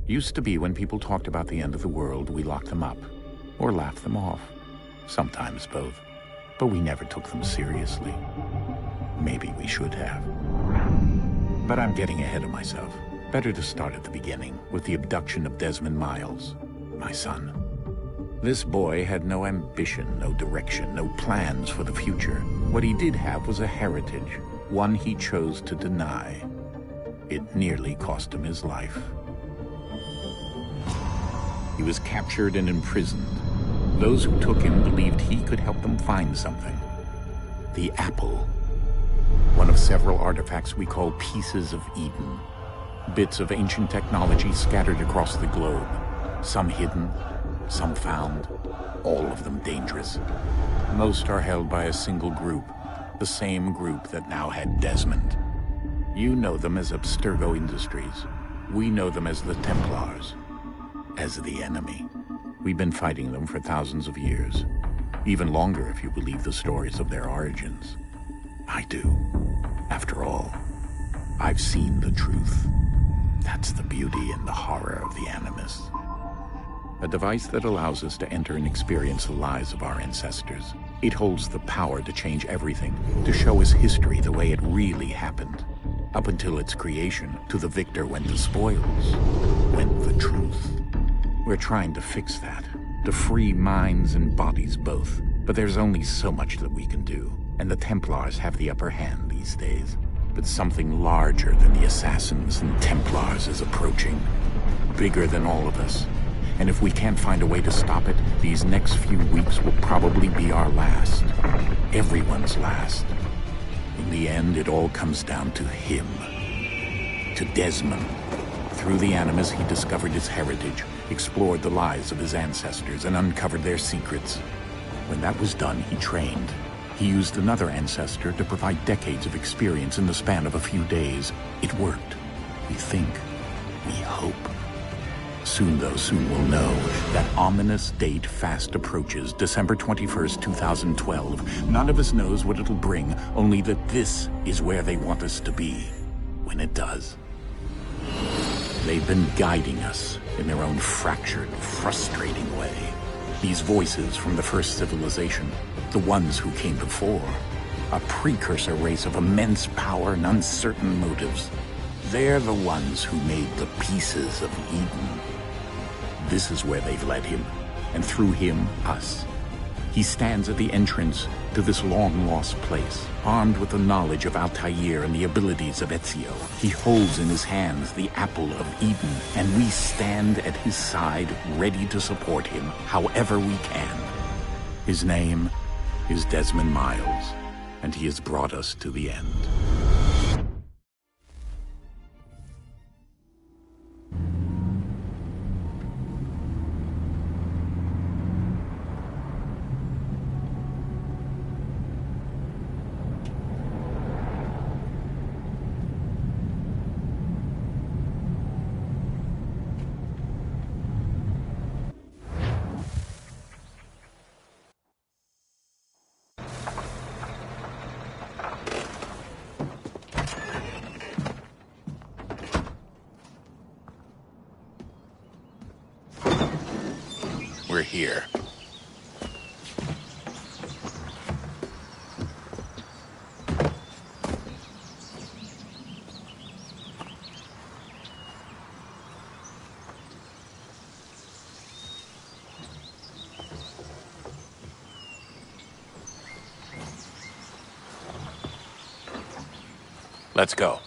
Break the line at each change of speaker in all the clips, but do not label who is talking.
Used to be when people talked about the end of the world, we locked them up, or laughed them off. Sometimes both. But we never took them seriously. Maybe we should have. But I'm getting ahead of myself. Better to start at the beginning, with the abduction of Desmond Miles, my son. This boy had no ambition, no direction, no plans for the future. What he did have was a heritage, one he chose to deny. It nearly cost him his life. He was captured and imprisoned. Those who took him believed he could help them find something. The apple. One of several artifacts we call pieces of Eden. Bits of ancient technology scattered across the globe. Some hidden, some found, all of them dangerous. Most are held by a single group, the same group that now had Desmond. You know them as Abstergo Industries. We know them as the Templars. As the enemy. We've been fighting them for thousands of years. Even longer if you believe the stories of their origins. I do. After all, I've seen the truth. That's the beauty and the horror of the Animus. A device that allows us to enter and experience the lives of our ancestors. It holds the power to change everything, to show us history the way it really happened. Up until its creation, to the victor went the spoils, went the truth. We're trying to fix that, to free minds and bodies both. But there's only so much that we can do, and the Templars have the upper hand these days. But something larger than the Assassins and Templars is approaching. Bigger than all of us. And if we can't find a way to stop it, these next few weeks will probably be our last. Everyone's last. In the end, it all comes down to him. To Desmond. Through the Animus, he discovered his heritage, explored the lives of his ancestors, and uncovered their secrets. When that was done, he trained. He used another ancestor to provide decades of experience in the span of a few days. It worked. We think. We hope. Soon, though, soon we'll know. That ominous date fast approaches, December 21st, 2012. None of us knows what it'll bring, only that this is where they want us to be. When it does. They've been guiding us in their own fractured, frustrating way. These voices from the first civilization, the ones who came before, a precursor race of immense power and uncertain motives. They're the ones who made the pieces of Eden. This is where they've led him, and through him, us. He stands at the entrance to this long-lost place, armed with the knowledge of Altair and the abilities of Ezio. He holds in his hands the apple of Eden, and we stand at his side, ready to support him however we can. His name is Desmond Miles, and he has brought us to the end. We're here. Let's go.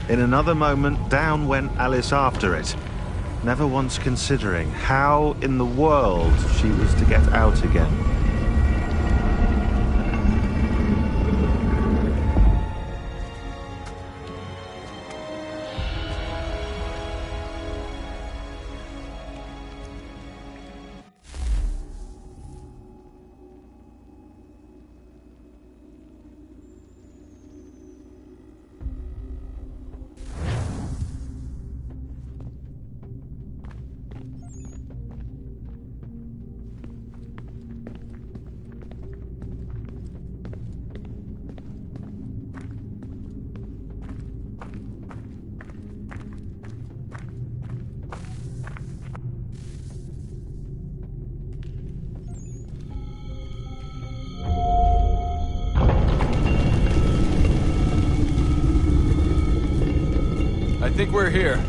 In another moment, down went Alice after it, never once considering how in the world she was to get out again.
I think we're here.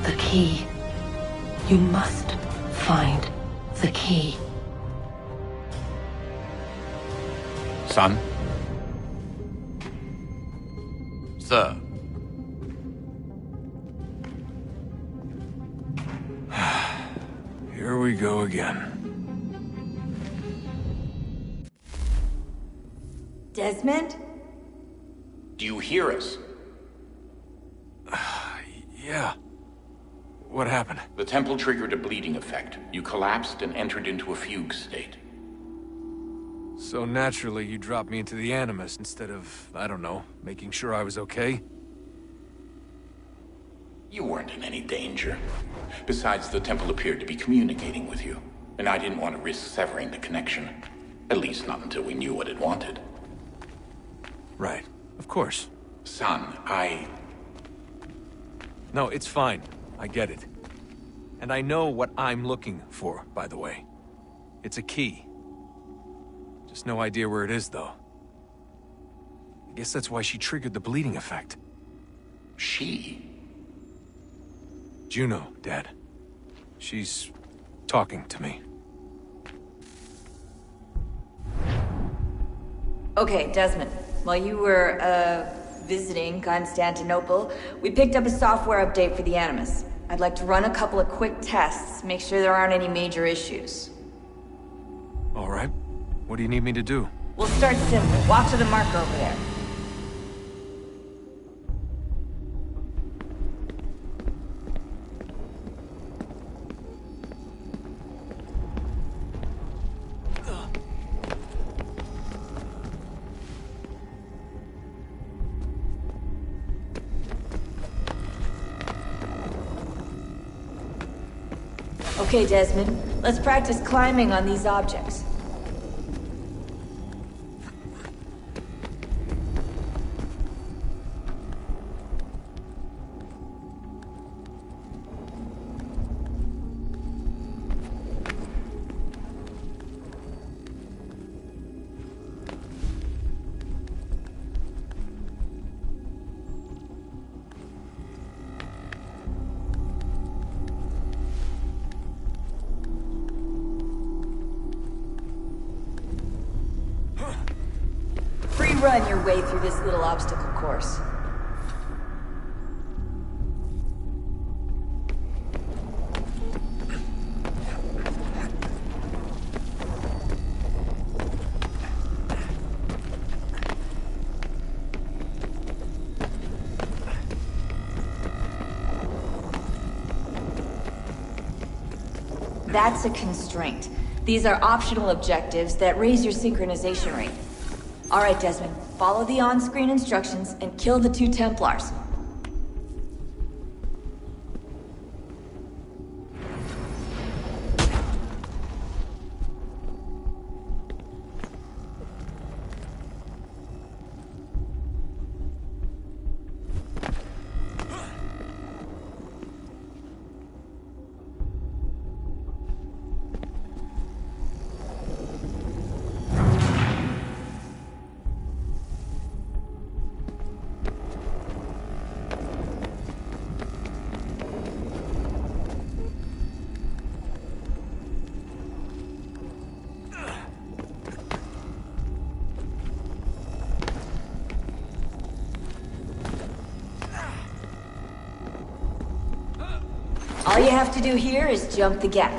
The key. You must find the key.
Son?
Sir. Here we go again.
Desmond?
Do you hear us?
Yeah. What happened?
The temple triggered a bleeding effect. You collapsed and entered into a fugue state.
So naturally, you dropped me into the Animus instead of, I don't know, making sure I was okay?
You weren't in any danger. Besides, the temple appeared to be communicating with you, and I didn't want to risk severing the connection. At least not until we knew what it wanted.
Right. Of course.
Son,
No, it's fine. I get it. And I know what I'm looking for, by the way. It's a key. Just no idea where it is, though. I guess that's why she triggered the bleeding effect.
She?
Juno, Dad. She's talking to me.
Okay, Desmond. While you were, visiting Constantinople, we picked up a software update for the Animus. I'd like to run a couple of quick tests, make sure there aren't any major issues.
All right. What do you need me to do?
We'll start simple. Walk to the marker over there. Okay, Desmond. Let's practice climbing on these objects. Free run your way through this little obstacle course. That's a constraint. These are optional objectives that raise your synchronization rate. All right, Desmond. Follow the on-screen instructions and kill the 2 Templars. All you have to do here is jump the gap.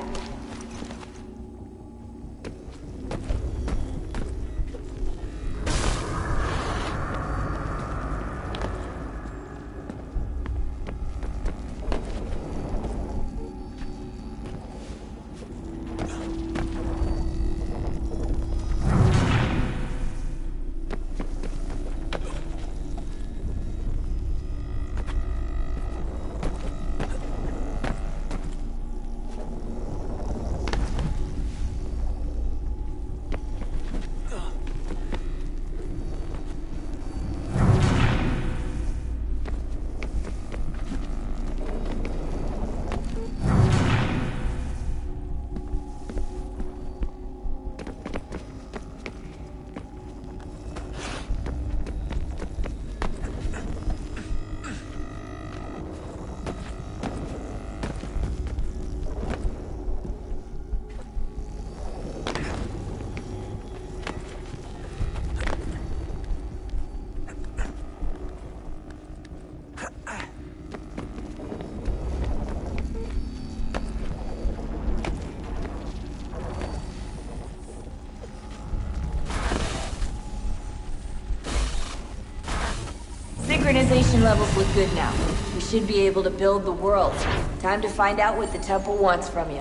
Synchronization levels look good now. We should be able to build the world. Time to find out what the temple wants from you.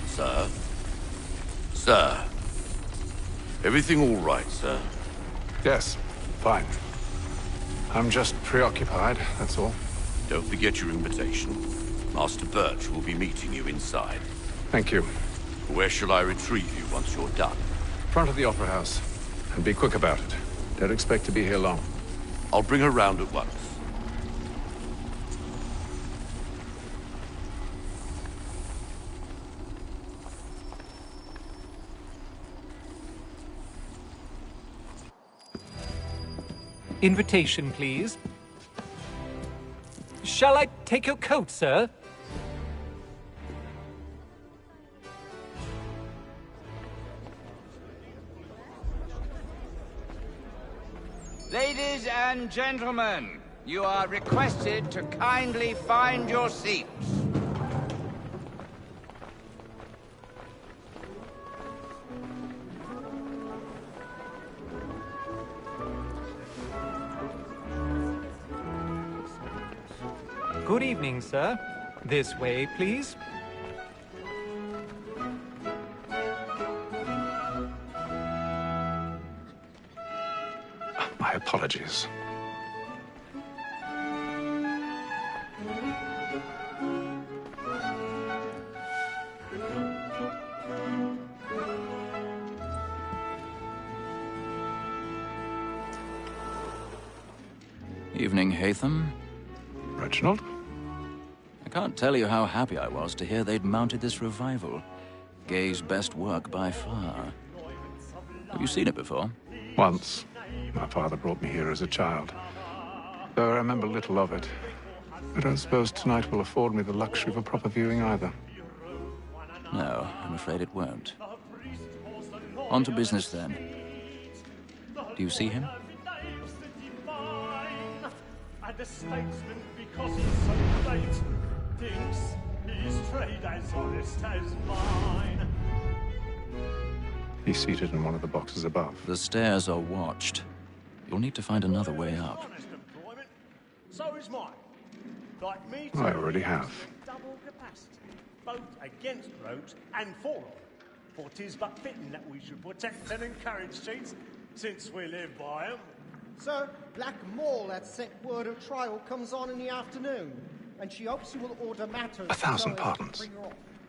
Sir? Sir? Everything all right, sir?
Yes, fine. I'm just preoccupied, that's all.
Don't forget your invitation. Master Birch will be meeting you inside.
Thank you.
Where shall I retrieve you once you're done?
Front of the Opera House. And be quick about it. Don't expect to be here long.
I'll bring her round at once.
Invitation, please. Shall I take your coat, sir?
Ladies and gentlemen, you are requested to kindly find your seats.
Good evening, sir. This way, please.
My apologies.
Evening, Hatham.
Reginald?
I can't tell you how happy I was to hear they'd mounted this revival. Gay's best work by far. Have you seen it before?
Once. My father brought me here as a child. Though I remember little of it. I don't suppose tonight will afford me the luxury of a proper viewing either.
No, I'm afraid it won't. On to business then. Do you see him?
The statesman, because he's so great, thinks his trade as honest as mine.
He's seated in one of the boxes above.
The stairs are watched. You'll need to find another way up.
Honest employment, so is mine. Like me,
I already have.
double capacity, both against rogues and for them. For 'tis but fitting that we should protect and encourage cheats, since we live by 'em.
Sir, Black Mall at set word of trial comes on in the afternoon, and she hopes you will order matters.
1,000 pardons.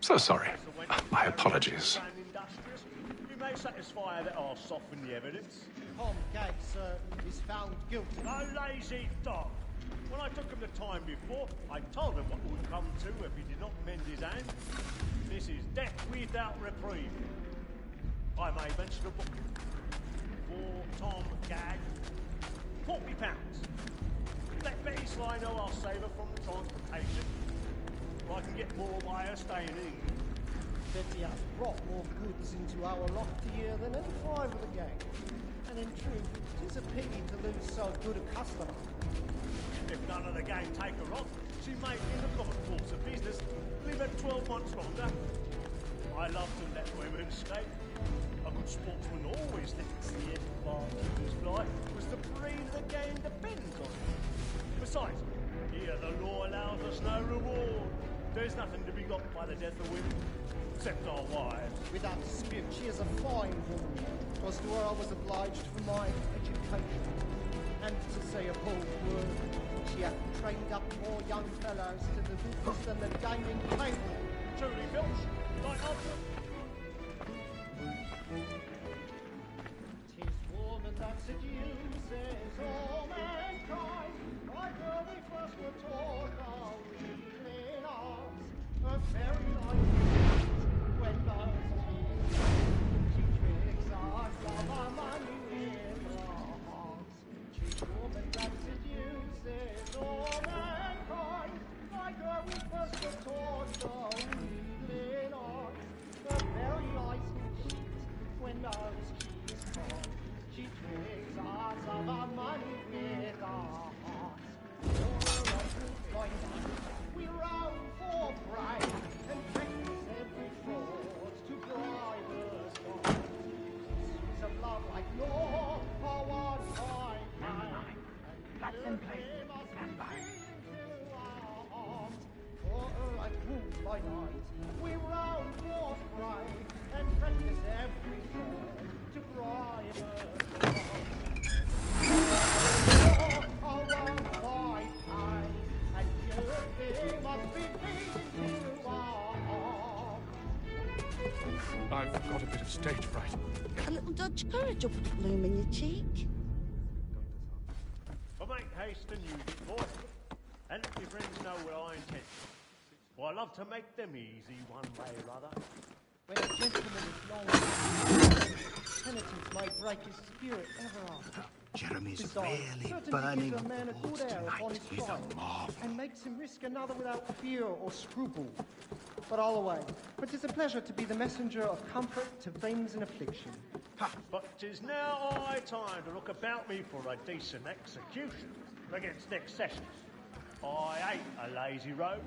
So sorry. My apologies.
We may satisfy that I'll soften the evidence.
Tom Gag, sir, is found guilty.
A lazy dog. When I took him the time before, I told him what would come to if he did not mend his hand. This is death without reprieve. I may venture to book him. For Tom Gag, £40. Let Betty Sly know I'll save her from the transportation. Or I can get more by her staying in.
Betty has brought more goods into our lofty year than any five of the gang. And in truth, it is a pity to lose so good a customer.
If none of the gang take her on, she may, in the common course of business, live her 12 months longer. I love to let women stay. A good sportsman always thinks the advantage of his flight was the breed of the game depends on it. Besides, here the law allows us no reward. There's nothing to be got by the death of women, except our wives.
Without dispute, she is a fine woman. 'Twas to her I was obliged for my education. And to say a bold word, she hath trained up more young fellows to the business than the gaming table.
Truly, Filch, like Alfred.
'Tis woman that seduces all mankind. Like her we first were taught our reeling arms. A very life when those she tricks us of our money with our hearts. 'Tis woman that seduces all mankind. Like her we first were taught our reeling arms. A very life when those keys come, she tricks us of our money with our hearts. We roam for pride and practice every fraud to bribe us on. Sweets of love like law are one fine night. Let them play. Stand by. For her like wolves by night, we roam for pride and practice every fraud to bribe us on.
I've got a bit of stage fright.
A little Dodge courage will put a bloom in your cheek.
But make haste and use it, boy. And let your friends know what I intend. For I love to make them easy one way or other.
When a gentleman is long, penitence may break his spirit ever after.
Jeremy's
Besides,
really
certainty
burning
gives a man a good air upon his
He's a
trial,
marvel.
and makes him risk another without fear or scruple. But all away, for 'tis a pleasure to be the messenger of comfort to friends in affliction.
But 'tis now high time to look about me for a decent execution against next sessions. I ain't a lazy rogue.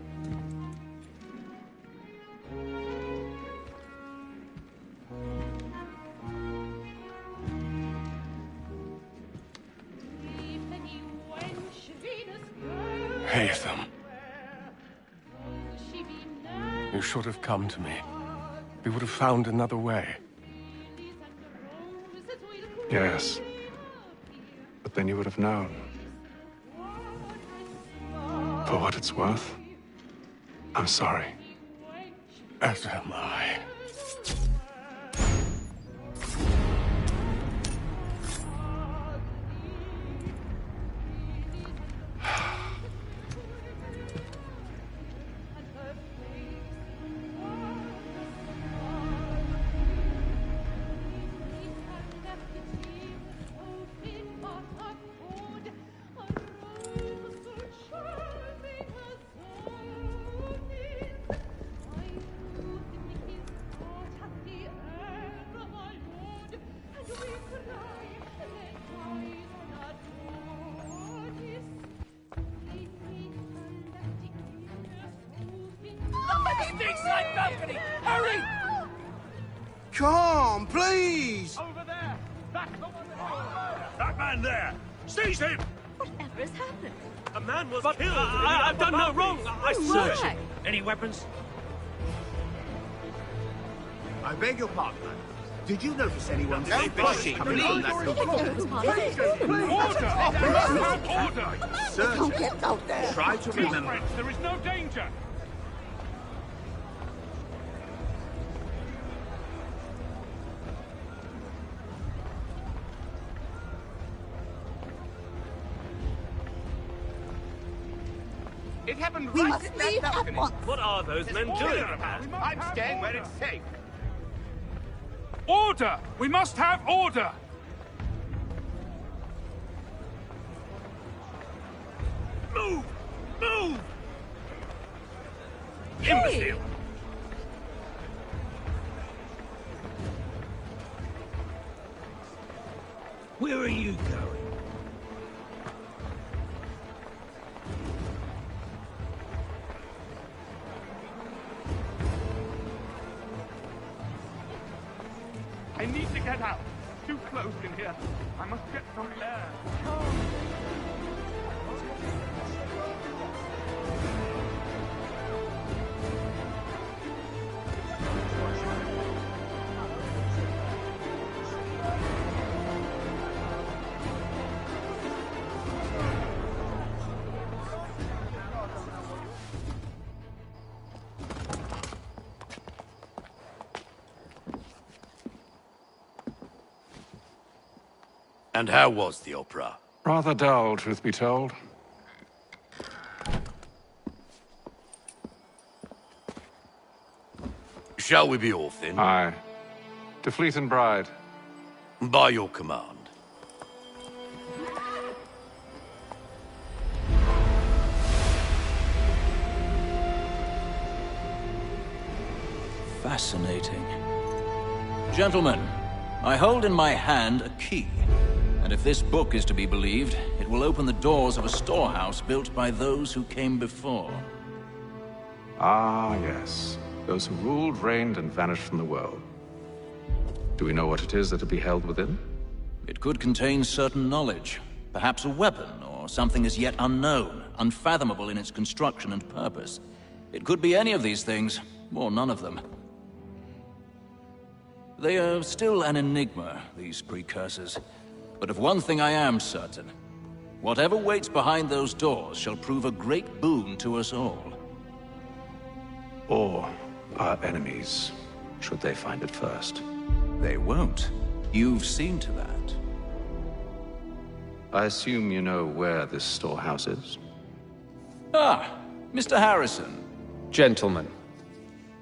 Hatham.
You should have come to me. We would have found another way.
Yes. But then you would have known. For what it's worth, I'm sorry.
As am I.
Come, please!
Over there! That man there! Seize him!
Whatever has happened?
A man was killed. I've done no wrong. I searched him. Any weapons?
I beg your pardon. Did you notice anyone
Don't
suspicious
push
coming
him,
from that
Order!
Search
Get out there!
Try to remember.
There is no danger.
It happened
We
right
must
at that
leave at
balcony.
once.
What are those men doing?
I'm staying where it's safe.
Order! We must have order! Move! Move! Imbecile! Where are you going?
I need to get out. Too close in here. I must get some air.
And how was the opera?
Rather dull, truth be told.
Shall we be off then?
Aye. To Fleet and Bride.
By your command.
Fascinating. Gentlemen, I hold in my hand a key. And if this book is to be believed, it will open the doors of a storehouse built by those who came before.
Ah, yes. Those who ruled, reigned, and vanished from the world. Do we know what it is that will be held within?
It could contain certain knowledge. Perhaps a weapon, or something as yet unknown, unfathomable in its construction and purpose. It could be any of these things, or none of them. They are still an enigma, these precursors. But of one thing I am certain. Whatever waits behind those doors shall prove a great boon to us all.
Or our enemies, should they find it first.
They won't. You've seen to that.
I assume you know where this storehouse is?
Ah, Mr. Harrison.
Gentlemen,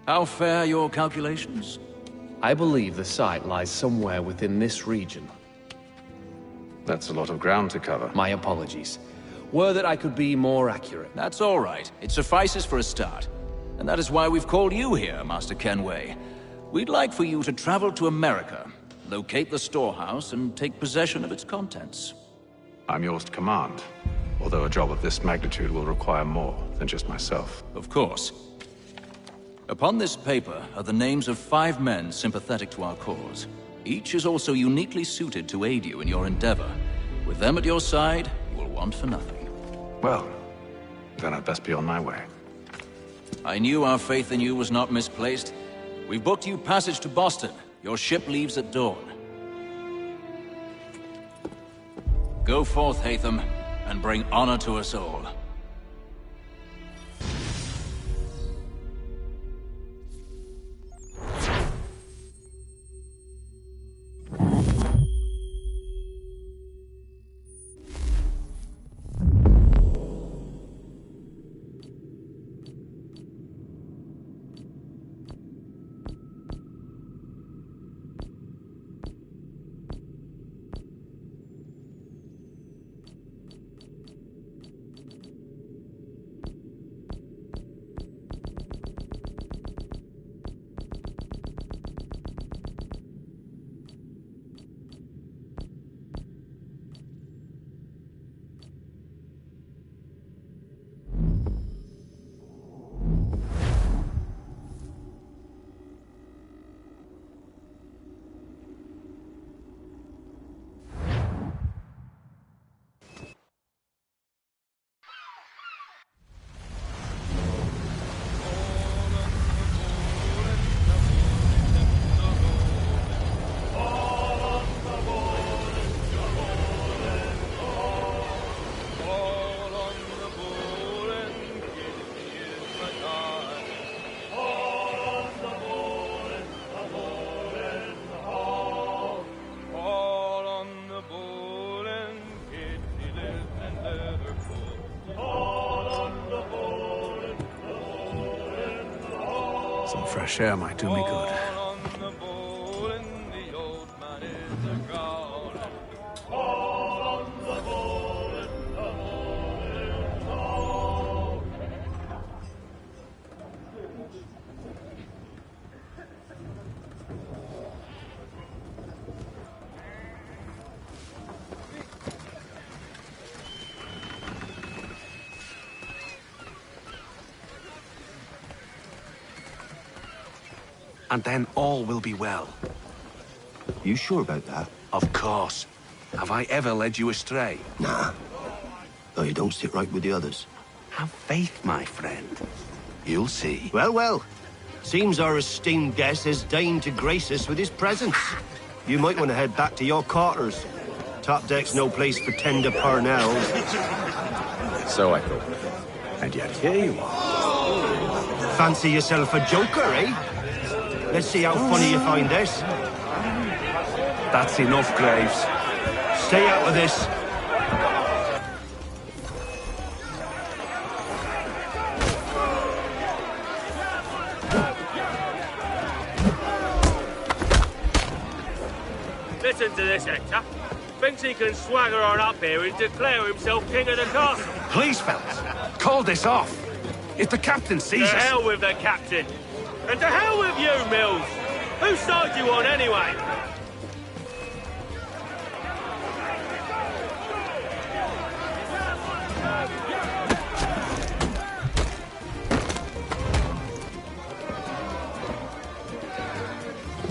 How fare your calculations?
I believe the site lies somewhere within this region.
That's a lot of ground to cover.
My apologies. Were that I could be more accurate.
That's all right. It suffices for a start. And that is why we've called you here, Master Kenway. We'd like for you to travel to America, locate the storehouse, and take possession of its contents.
I'm yours to command, although a job of this magnitude will require more than just myself.
Of course. Upon this paper are the names of 5 men sympathetic to our cause. Each is also uniquely suited to aid you in your endeavor. With them at your side, you will want for nothing.
Well, then I'd best be on my way.
I knew our faith in you was not misplaced. We've booked you passage to Boston. Your ship leaves at dawn. Go forth, Hatham, and bring honor to us all.
Some fresh air might do me good. And then all will be well.
You sure about that?
Of course. Have I ever led you astray?
Nah. Though you don't sit right with the others.
Have faith, my friend. You'll see.
Well, well. Seems our esteemed guest has deigned to grace us with his presence. You might want to head back to your quarters. Top deck's no place for tender parnells.
So I thought. And yet here you are.
Fancy yourself a joker, eh? Let's see how funny you find this.
That's enough, Graves.
Stay out of this.
Listen to this, Hector. Thinks he can swagger on up here and declare himself king of the castle.
Please, fellas, call this off. If the captain sees us...
To hell with the captain. And to hell with you, Mills! Whose side you on, anyway?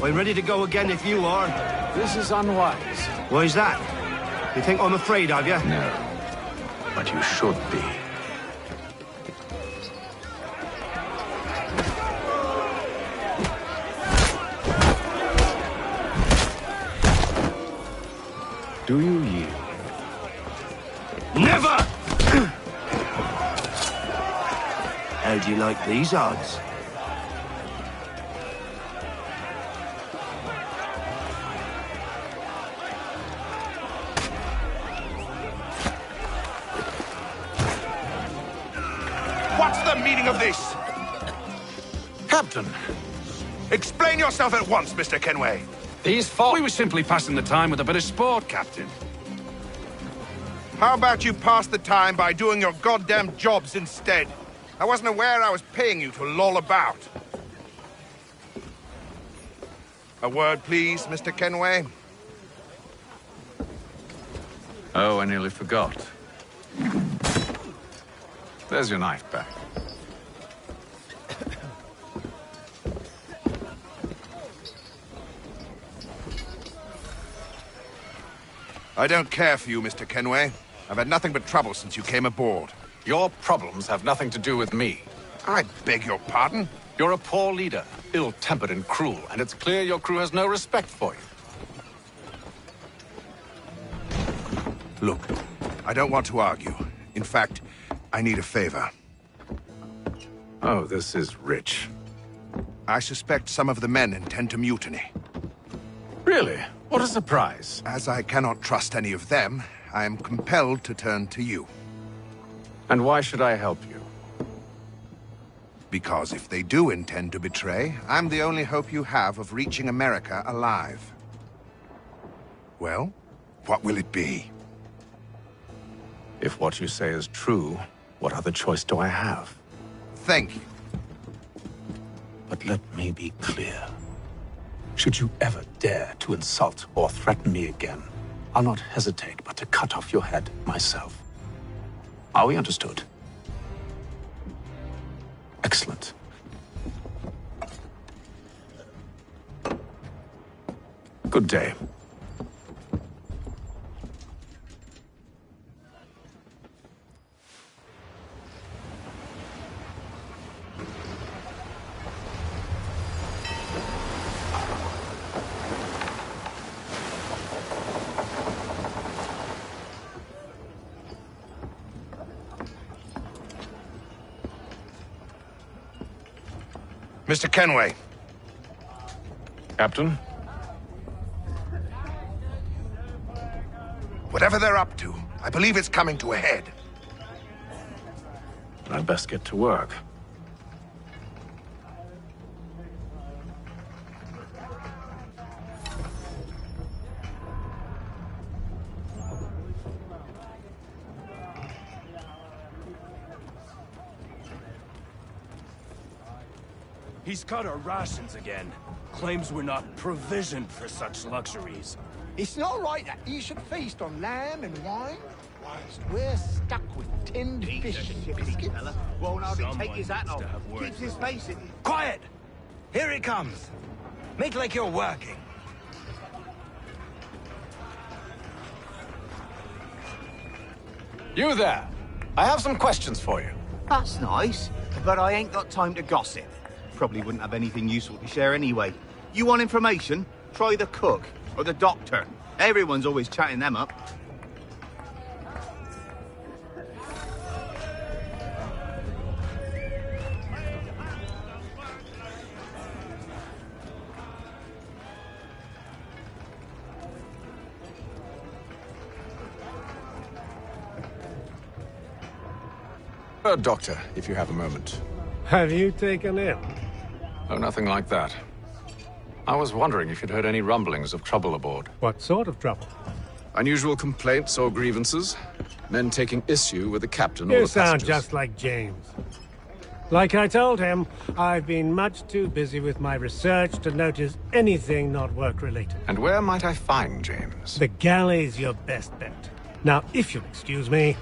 I'm ready to go again if you are.
This is unwise.
Why's that? You think I'm afraid of you?
No. But you should be. Do you yield?
Never! How do you like these odds?
What's the meaning of this?
Captain!
Explain yourself at once, Mr. Kenway.
These four... We were simply passing the time with a bit of sport, Captain.
How about you pass the time by doing your goddamn jobs instead? I wasn't aware I was paying you to loll about. A word, please, Mr. Kenway.
Oh, I nearly forgot. There's your knife back.
I don't care for you, Mr. Kenway. I've had nothing but trouble since you came aboard.
Your problems have nothing to do with me.
I beg your pardon?
You're a poor leader, ill-tempered and cruel, and it's clear your crew has no respect for you.
Look, I don't want to argue. In fact, I need a favor.
Oh, this is rich.
I suspect some of the men intend to mutiny.
Really? What a surprise.
As I cannot trust any of them, I am compelled to turn to you.
And why should I help you?
Because if they do intend to betray, I'm the only hope you have of reaching America alive. Well, what will it be?
If what you say is true, what other choice do I have?
Thank you.
But let me be clear. Should you ever dare to insult or threaten me again, I'll not hesitate but to cut off your head myself. Are we understood? Excellent. Good day.
Mr. Kenway.
Captain?
Whatever they're up to, I believe it's coming to a head.
I'd best get to work.
He's cut our rations again. Claims we're not provisioned for such luxuries.
It's not right that you should feast on lamb and wine, whilst we're stuck with tinned fish and biscuits.
Won't hardly take his hat off. Keeps his face in. Quiet! Here it comes. Make like you're working.
You there! I have some questions for you.
That's nice, but I ain't got time to gossip. Probably wouldn't have anything useful to share anyway. You want information? Try the cook or the doctor. Everyone's always chatting them up.
Doctor, if you have a moment.
Have you taken in?
Oh, nothing like that. I was wondering if you'd heard any rumblings of trouble aboard.
What sort of trouble?
Unusual complaints or grievances? Men taking issue with the captain or
You
the
sound
passengers?
just like James. Like I told him, I've been much too busy with my research to notice anything not work-related.
And where might I find James?
The galley's your best bet. Now, if you'll excuse me...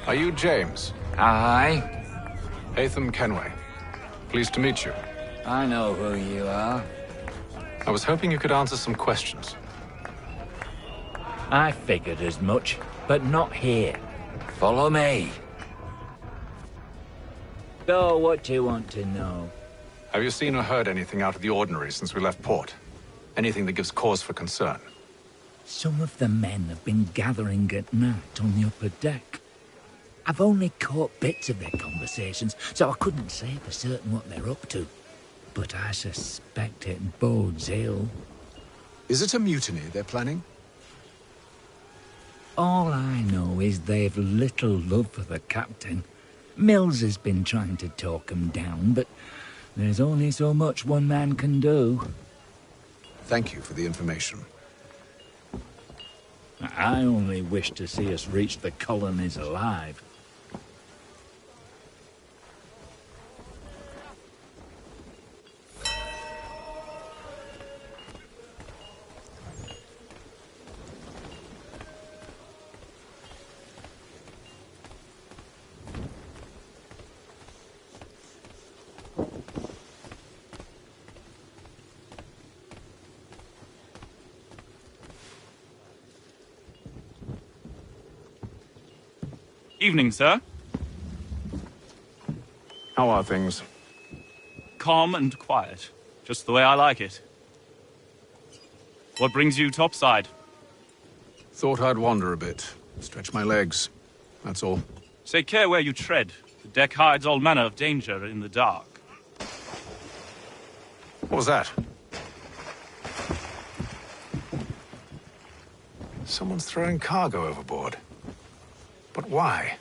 Are you James?
Aye.
Hatham Kenway. Pleased to meet you.
I know who you are.
I was hoping you could answer some questions.
I figured as much, but not here. Follow me. So, what do you want to know?
Have you seen or heard anything out of the ordinary since we left port? Anything that gives cause for concern?
Some of the men have been gathering at night on the upper deck. I've only caught bits of their conversations, so I couldn't say for certain what they're up to. But I suspect it bodes ill.
Is it a mutiny they're planning?
All I know is they've little love for the captain. Mills has been trying to talk 'em down, but there's only so much one man can do.
Thank you for the information.
I only wish to see us reach the colonies alive.
Evening, sir.
How are things?
Calm and quiet. Just the way I like it. What brings you topside?
Thought I'd wander a bit. Stretch my legs. That's all.
Take care where you tread. The deck hides all manner of danger in the dark.
What was that? Someone's throwing cargo overboard. But why?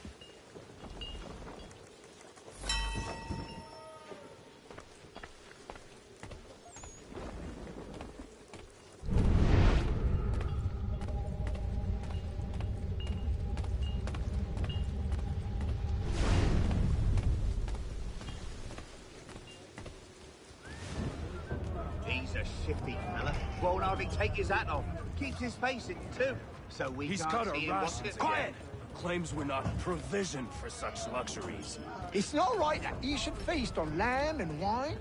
He's a shifty fella. Won't hardly take his hat off. Keeps his face in too. So we
He's
can't
cut our
see him once
rations.
again.
Quiet! Claims we're not provisioned for such luxuries.
It's not right that you should feast on lamb and wine.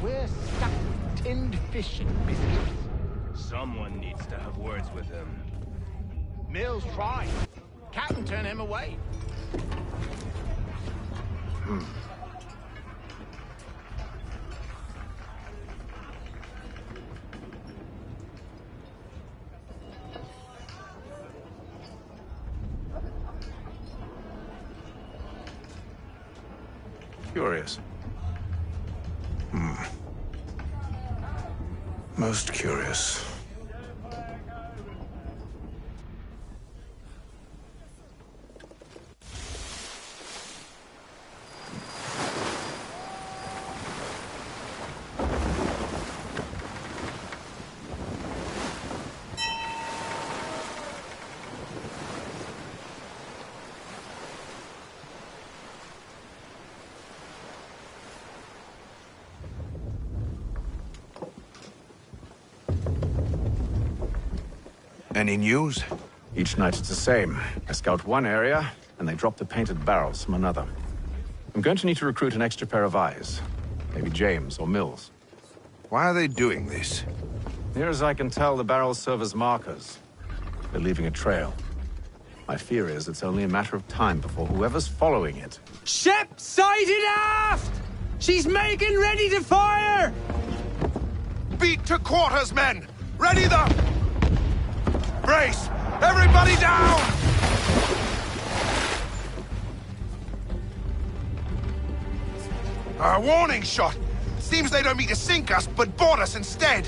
We're stuck with tinned fish and biscuits.
Someone needs to have words with him.
Mills tried. Captain turned him away.
Curious. Most curious.
Any news?
Each night it's the same. I scout one area, and they drop the painted barrels from another. I'm going to need to recruit an extra pair of eyes. Maybe James or Mills.
Why are they doing this?
Near as I can tell, the barrels serve as markers. They're leaving a trail. My fear is it's only a matter of time before whoever's following it...
Ship sighted aft! She's making ready to fire!
Beat to quarters, men! Ready the... Brace! Everybody down! A warning shot! Seems they don't mean to sink us, but board us instead!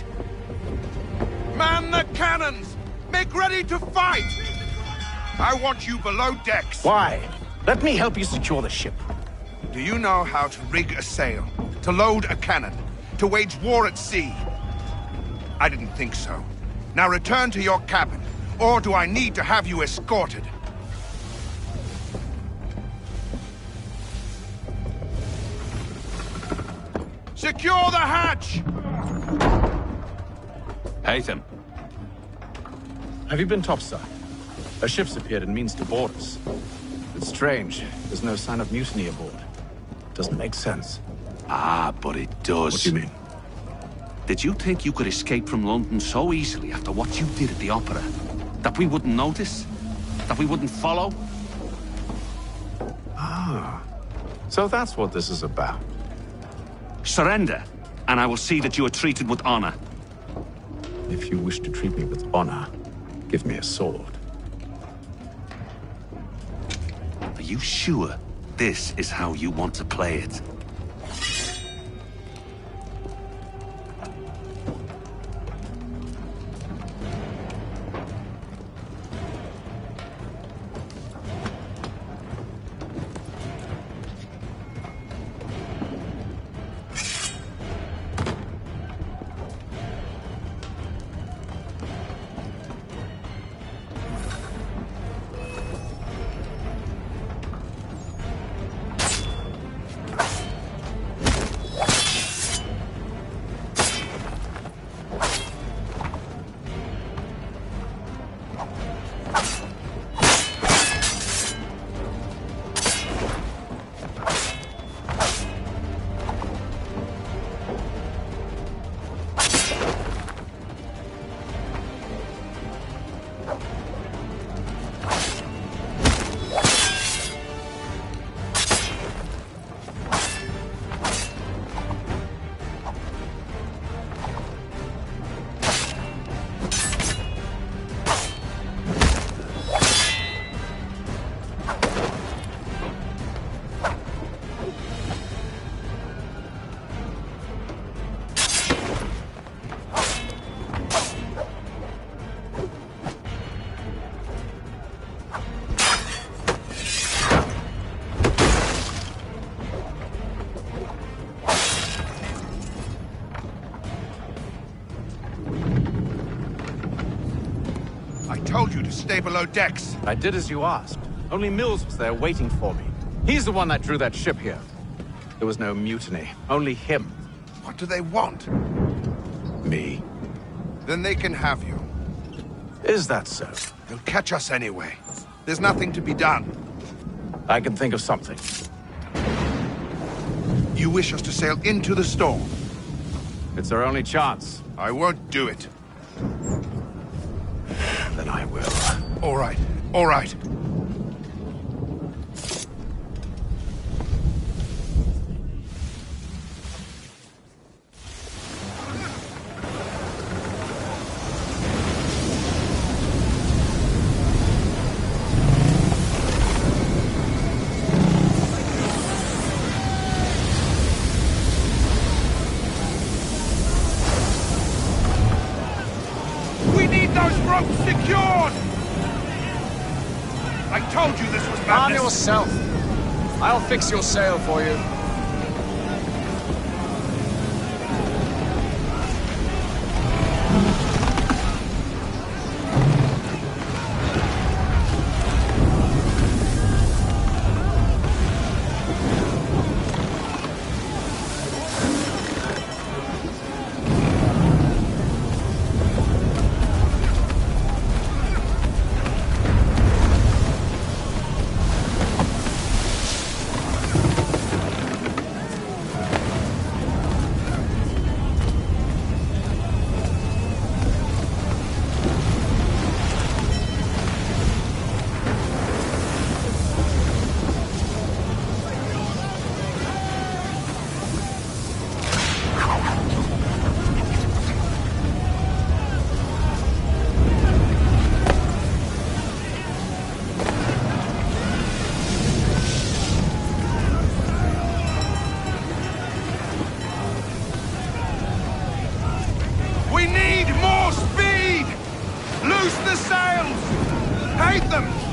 Man the cannons! Make ready to fight! I want you below decks!
Why? Let me help you secure the ship.
Do you know how to rig a sail? To load a cannon? To wage war at sea? I didn't think so. Now return to your cabin, or do I need to have you escorted? Secure the hatch!
Haytham.
Have you been topside? A ship's appeared and means to board us. It's strange. There's no sign of mutiny aboard. Doesn't make sense.
Ah, but it does.
What do you mean?
Did you think you could escape from London so easily after what you did at the opera? That we wouldn't notice? That we wouldn't follow?
Ah. So that's what this is about.
Surrender, and I will see that you are treated with honor.
If you wish to treat me with honor, give me a sword.
Are you sure this is how you want to play it?
I told you to stay below decks.
I did as you asked. Only Mills was there waiting for me. He's the one that drew that ship here. There was no mutiny, only him.
What do they want?
Me.
Then they can have you.
Is that so?
They'll catch us anyway. There's nothing to be done.
I can think of something.
You wish us to sail into the storm?
It's our only chance.
I won't do it.
Then I will.
All right, all right. Secured! I told you this was madness.
Arm yourself. I'll fix your sail for you.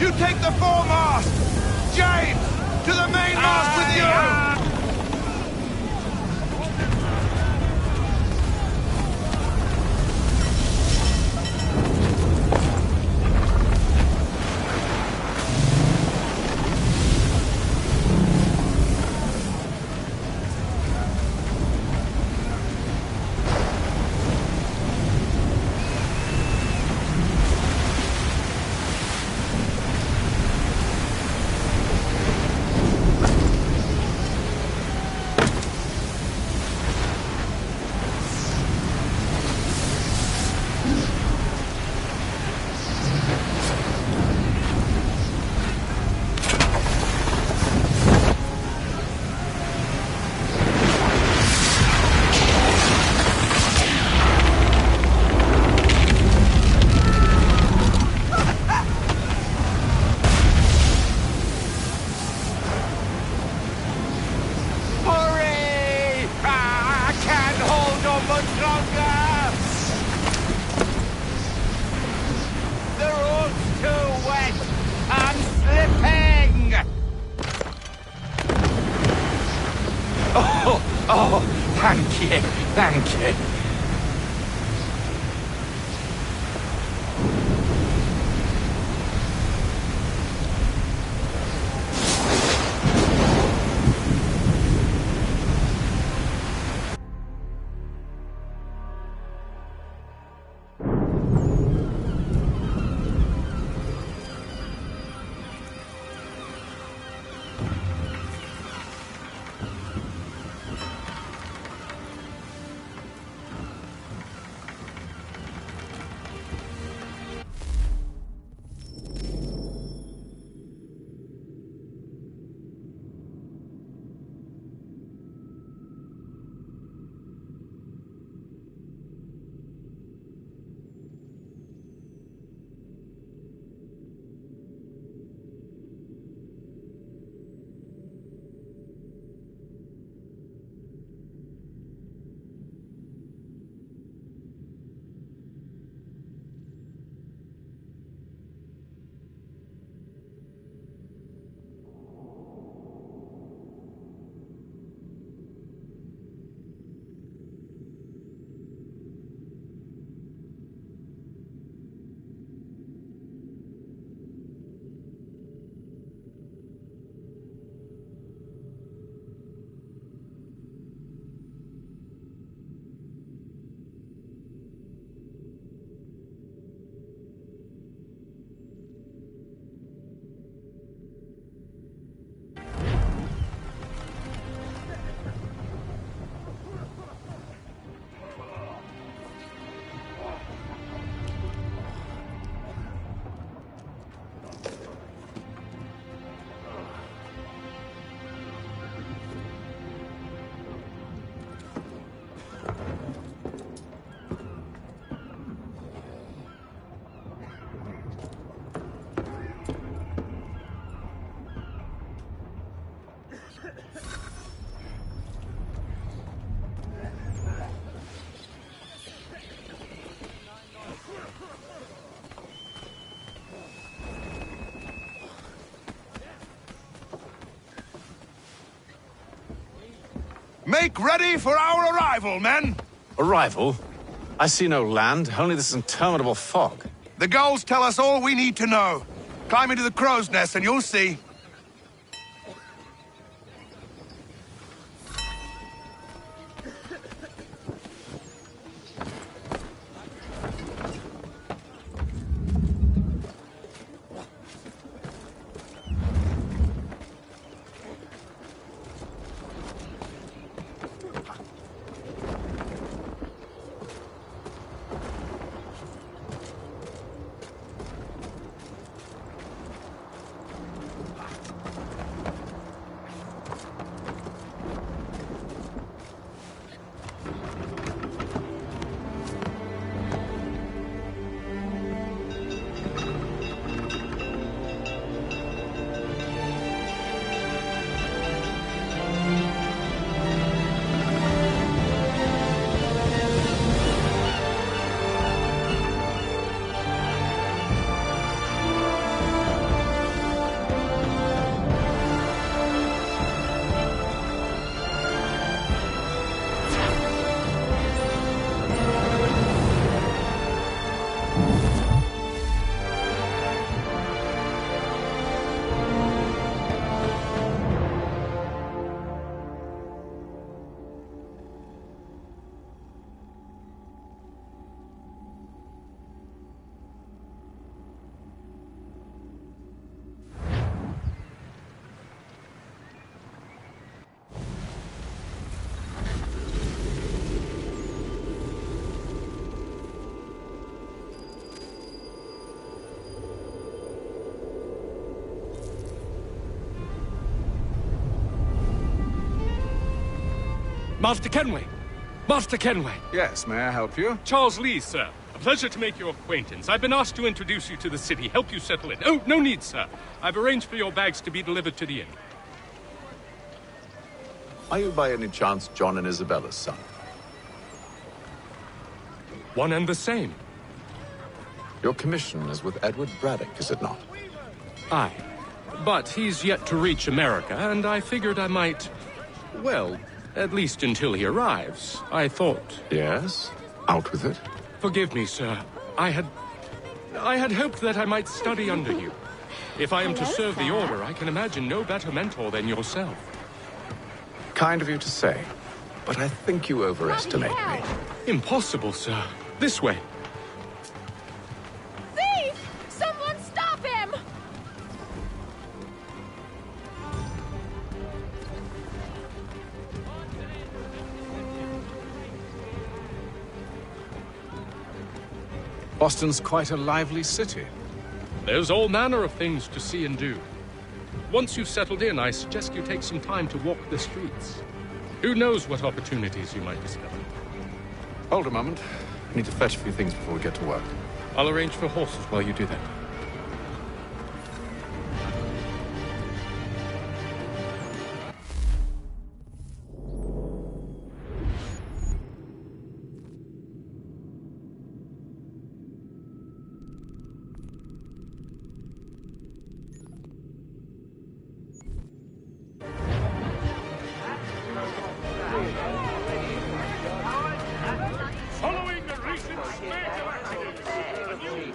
You take the foremast! James, to the mainmast with you!
Oh, thank you, thank you.
Make ready for our arrival, men!
Arrival? I see no land, only this interminable fog.
The gulls tell us all we need to know. Climb into the crow's nest and you'll see.
Master Kenway! Master Kenway!
Yes, may I help you?
Charles Lee, sir. A pleasure to make your acquaintance. I've been asked to introduce you to the city, help you settle in. Oh, no need, sir. I've arranged for your bags to be delivered to the inn.
Are you by any chance John and Isabella's son?
One and the same.
Your commission is with Edward Braddock, is it not?
Aye. But he's yet to reach America, and I figured I might... well, at least until he arrives, I thought.
Yes? Out with it.
Forgive me, sir. I had hoped that I might study under you. If I am to serve the Order, I can imagine no better mentor than yourself.
Kind of you to say, but I think you overestimate me.
Impossible, sir. This way.
Thief! Someone stop him!
Boston's quite a lively city.
There's all manner of things to see and do. Once you've settled in, I suggest you take some time to walk the streets. Who knows what opportunities you might discover.
Hold a moment. I need to fetch a few things before we get to work.
I'll arrange for horses while you do that.
Following the recent major accident, a new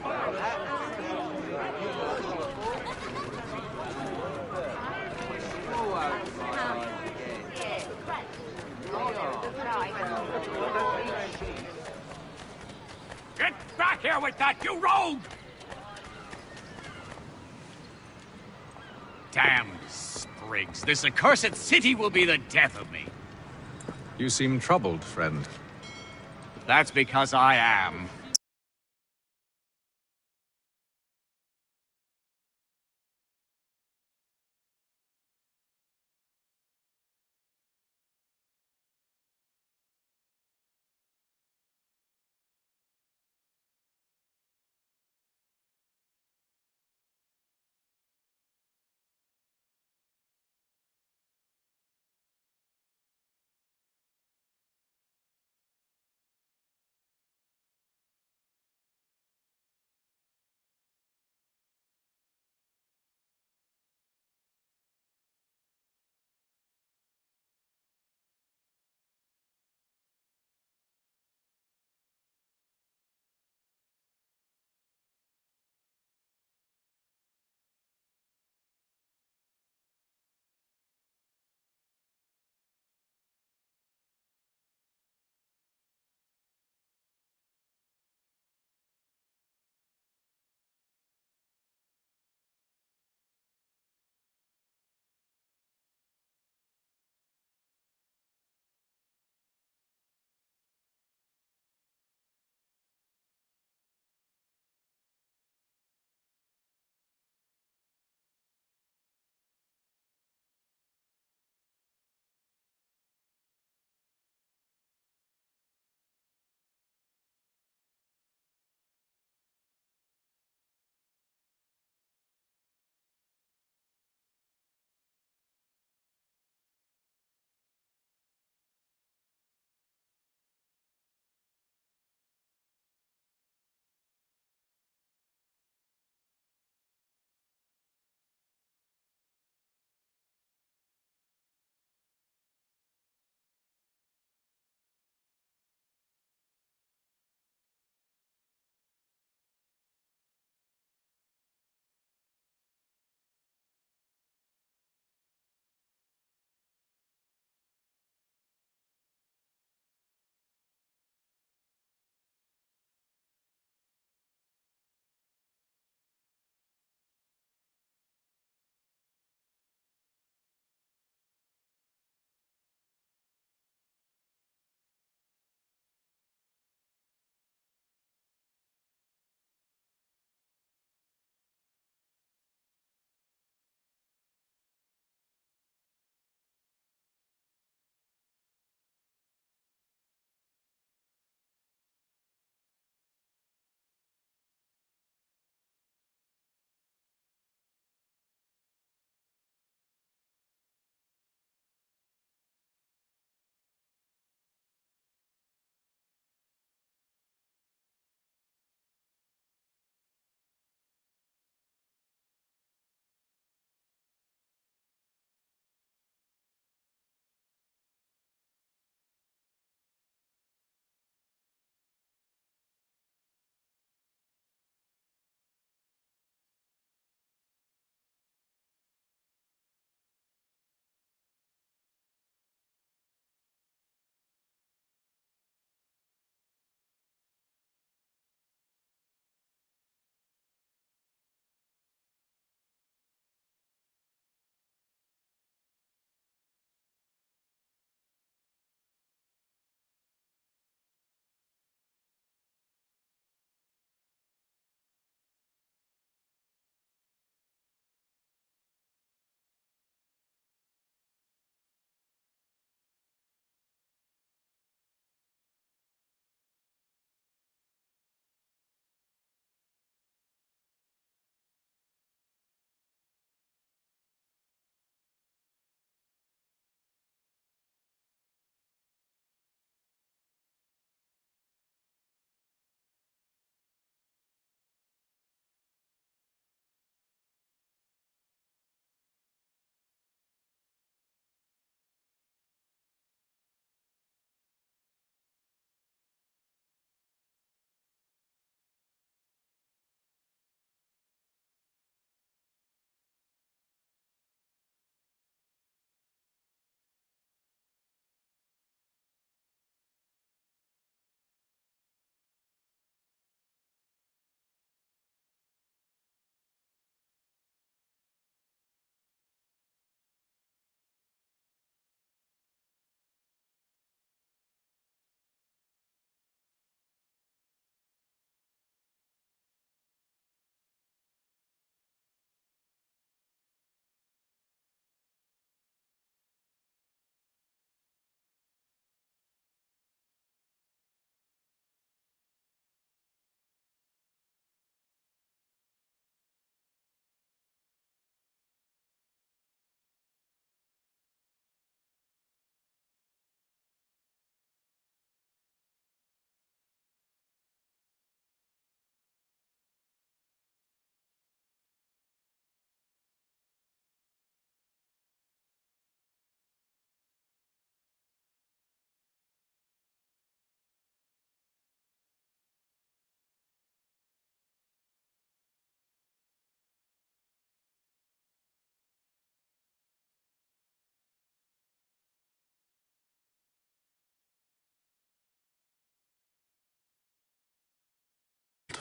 Get back here with that, you rogue! Damn sprigs. This accursed city will be the death of me.
You seem troubled, friend.
That's because I am.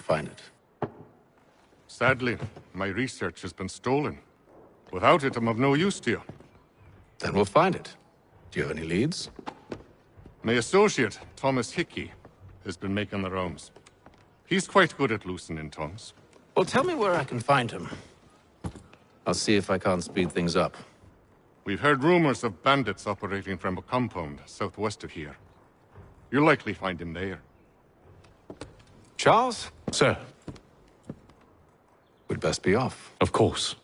find it.
Sadly, my research has been stolen. Without it, I'm of no use to you.
Then we'll find it. Do you have any leads?
My associate, Thomas Hickey, has been making the rounds. He's quite good at loosening tongues.
Well, tell me where I can find him. I'll see if I can't speed things up.
We've heard rumors of bandits operating from a compound southwest of here. You'll likely find him there.
Charles?
Sir.
We'd best be off.
Of course.